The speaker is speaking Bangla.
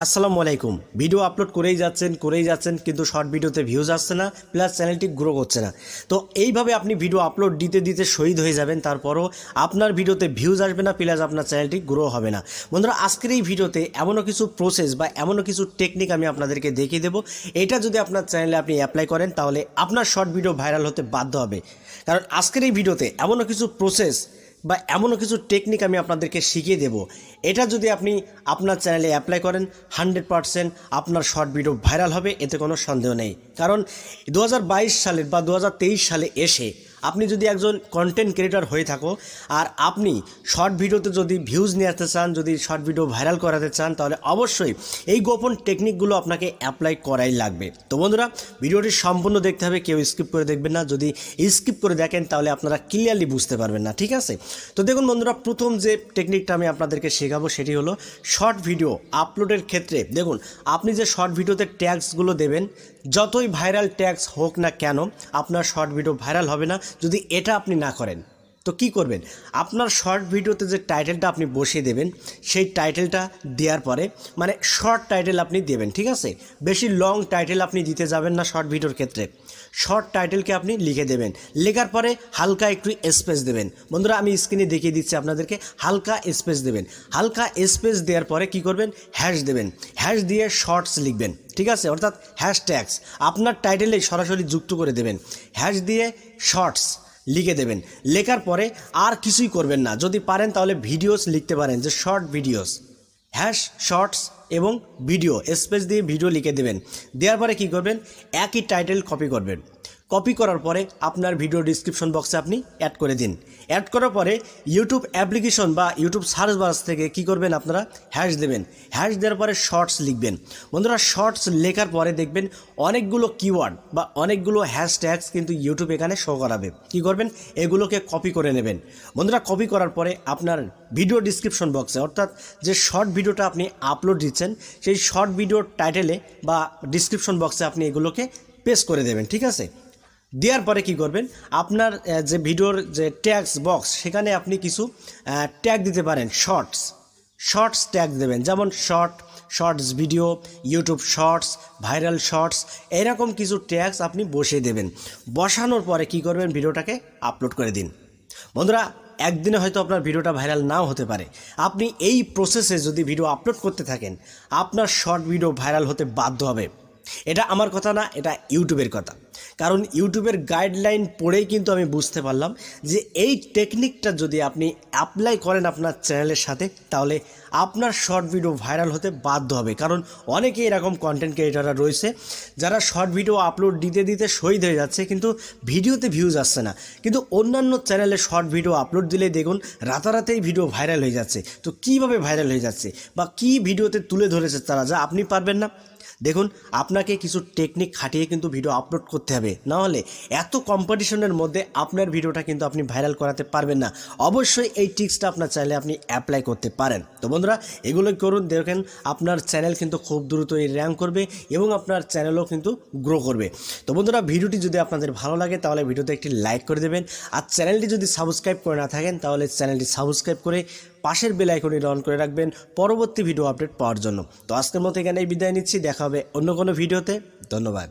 আসসালামু আলাইকুম। ভিডিও আপলোড করেই যাচ্ছেন কিন্তু শর্ট ভিডিওতে ভিউজ আসছে না, প্লাস চ্যানেলটি গ্রো করছে না। তো এইভাবে আপনি ভিডিও আপলোড দিতে শহীদ হয়ে যাবেন, তারপরও আপনার ভিডিওতে ভিউজ আসবে না, প্লাস আপনার চ্যানেলটি গ্রো হবে না। বন্ধুরা, আজকের এই ভিডিওতে এমনও কিছু প্রসেস বা এমনও কিছু টেকনিক আমি আপনাদেরকে দেখিয়ে দেবো। এটা যদি আপনার চ্যানেলে আপনি অ্যাপ্লাই করেন তাহলে আপনার শর্ট ভিডিও ভাইরাল হতে বাধ্য হবে। কারণ আজকের এই ভিডিওতে এমনও কিছু প্রসেস বা এমনও কিছু টেকনিক আমি আপনাদেরকে শিখিয়ে দেব, এটা যদি আপনি আপনার চ্যানেলে অ্যাপ্লাই করেন 100% আপনার শর্ট ভিডিও ভাইরাল হবে, এতে কোনো সন্দেহ নেই। কারণ 2022 সালের বা 2023 সালে এসে আপনি যদি একজন কন্টেন্ট ক্রিয়েটর হয়ে থাকো আর আপনি শর্ট ভিডিওতে যদি ভিউজ নিয়ে আসতে চান, যদি শর্ট ভিডিও ভাইরাল করাতে চান, তাহলে অবশ্যই এই গোপন টেকনিকগুলো আপনাকে অ্যাপ্লাই করাই লাগবে। তো বন্ধুরা, ভিডিওটি সম্পূর্ণ দেখতে হবে, কেউ স্কিপ করে দেখবেন না। যদি স্কিপ করে দেখেন তাহলে আপনারা ক্লিয়ারলি বুঝতে পারবেন না, ঠিক আছে? তো দেখুন বন্ধুরা, প্রথম যে টেকনিকটা আমি আপনাদেরকে শেখাবো সেটি হলো শর্ট ভিডিও আপলোডের ক্ষেত্রে। দেখুন, আপনি যে শর্ট ভিডিওতে ট্যাগসগুলো দেবেন, যতই ভাইরাল ট্যাগস হোক না কেন, আপনার শর্ট ভিডিও ভাইরাল হবে না যদি এটা আপনি না করেন। তো কি করবেন? আপনার শর্ট ভিডিওতে যে টাইটেলটা আপনি বসিয়ে দেবেন, সেই টাইটেলটা দেওয়ার পরে মানে শর্ট টাইটেল আপনি দেবেন, ঠিক আছে? বেশি লং টাইটেল আপনি দিতে যাবেন না শর্ট ভিডিওর ক্ষেত্রে। শর্ট টাইটেলকে আপনি লিখে দেবেন, লেখার পরে হালকা একটু স্পেস দেবেন। বন্ধুরা, আমি স্ক্রিনে দেখিয়ে দিচ্ছি আপনাদেরকে, হালকা স্পেস দেবেন। হালকা স্পেস দেওয়ার পরে কি করবেন? হ্যাশ দেবেন। হ্যাশ দিয়ে শর্টস লিখবেন, ঠিক আছে? অর্থাৎ হ্যাশট্যাগস আপনার টাইটেলে সরাসরি যুক্ত করে দেবেন। হ্যাশ দিয়ে শর্টস লিখে দেবেন। লেখার পরে আর কিছুই করবেন না। যদি পারেন তাহলে ভিডিওস লিখতে পারেন, যে শর্ট ভিডিওস, হ্যাশ শর্টস এবং ভিডিও স্পেস দিয়ে ভিডিও লিখে দেবেন। দেওয়ার পরে কি করবেন? একই টাইটেল কপি করবেন। কপি করার পরে আপনার ভিডিও ডিসক্রিপশন বক্সে আপনি অ্যাড করে দিন। অ্যাড করার পরে ইউটিউব অ্যাপ্লিকেশন বা ইউটিউব সার্চ বাক্স থেকে কি করবেন? আপনারা হ্যাশ দেবেন। হ্যাশ দেওয়ার পরে শর্টস লিখবেন। বন্ধুরা, শর্টস লেখার পরে দেখবেন অনেকগুলো কিওয়ার্ড বা অনেকগুলো হ্যাশট্যাগস কিন্তু ইউটিউব এখানে শো করাবে। কি করবেন? এগুলোকে কপি করে নেবেন। বন্ধুরা, কপি করার পরে আপনার ভিডিও ডিসক্রিপশন বক্সে, অর্থাৎ যে শর্ট ভিডিওটা আপনি আপলোড দিচ্ছেন সেই শর্ট ভিডিওর টাইটেলে বা ডিসক্রিপশন বক্সে আপনি এগুলোকে পেস্ট করে দেবেন, ঠিক আছে? দেওয়ার পরে কি করবেন? আপনার যে ভিডিওর যে ট্যাগস বক্স, সেখানে আপনি কিছু ট্যাগ দিতে পারেন। শর্টস ট্যাগ দেবেন, যেমন shorts video, YouTube shorts, viral shorts, এরকম কিছু ট্যাগস আপনি বসিয়ে দেবেন। বসানোর পরে কি করবেন? ভিডিওটাকে আপলোড করে দিন। বন্ধুরা, একদিনে হয়তো আপনার ভিডিওটা ভাইরাল নাও হতে পারে। আপনি এই প্রসেসে যদি ভিডিও আপলোড করতে থাকেন, আপনার শর্ট ভিডিও ভাইরাল হতে বাধ্য হবে। এটা আমার কথা না, এটা ইউটিউবের কথা। কারণ ইউটিউবের গাইডলাইন পড়েই কিন্তু আমি বুঝতে পারলাম যে এই টেকনিকটা যদি আপনি অ্যাপ্লাই করেন আপনার চ্যানেলের সাথে, তাহলে আপনার শর্ট ভিডিও ভাইরাল হতে বাধ্য হবে। কারণ অনেকে এরকম কন্টেন্ট ক্রিয়েটররা রয়েছে যারা শর্ট ভিডিও আপলোড দিতে শহীদ হয়ে যাচ্ছে, কিন্তু ভিডিওতে ভিউজ আসছে না। কিন্তু অন্যান্য চ্যানেলে শর্ট ভিডিও আপলোড দিলে দেখুন রাতারাতেই ভিডিও ভাইরাল হয়ে যাচ্ছে। তো কীভাবে ভাইরাল হয়ে যাচ্ছে বা কী ভিডিওতে তুলে ধরেছে তারা, যা আপনি পারবেন না? দেখুন, আপনাকে কিছু টেকনিক খাটিয়ে কিন্তু ভিডিও আপলোড করতে হবে, না হলে এত কম্পিটিশনের মধ্যে আপনার ভিডিওটা কিন্তু আপনি ভাইরাল করাতে পারবেন না। অবশ্যই এই টিপসটা আপনার চাইলে আপনি অ্যাপ্লাই করতে পারেন। তো বন্ধুরা, এগুলো করুন, দেখেন আপনার চ্যানেল কিন্তু খুব দ্রুতই র্যাঙ্ক করবে এবং আপনার চ্যানেলও কিন্তু গ্রো করবে। তো বন্ধুরা, ভিডিওটি যদি আপনাদের ভালো লাগে তাহলে ভিডিওতে একটি লাইক করে দেবেন। আর চ্যানেলটি যদি সাবস্ক্রাইব করে না থাকেন তাহলে চ্যানেলটি সাবস্ক্রাইব করে পাশের বেল আইকনটি অন করে রাখবেন পরবর্তী ভিডিও আপডেট পাওয়ার জন্য। তো আজকের মতো এখানেই বিদায় নিচ্ছি, দেখা হবে অন্য কোনো ভিডিওতে। ধন্যবাদ।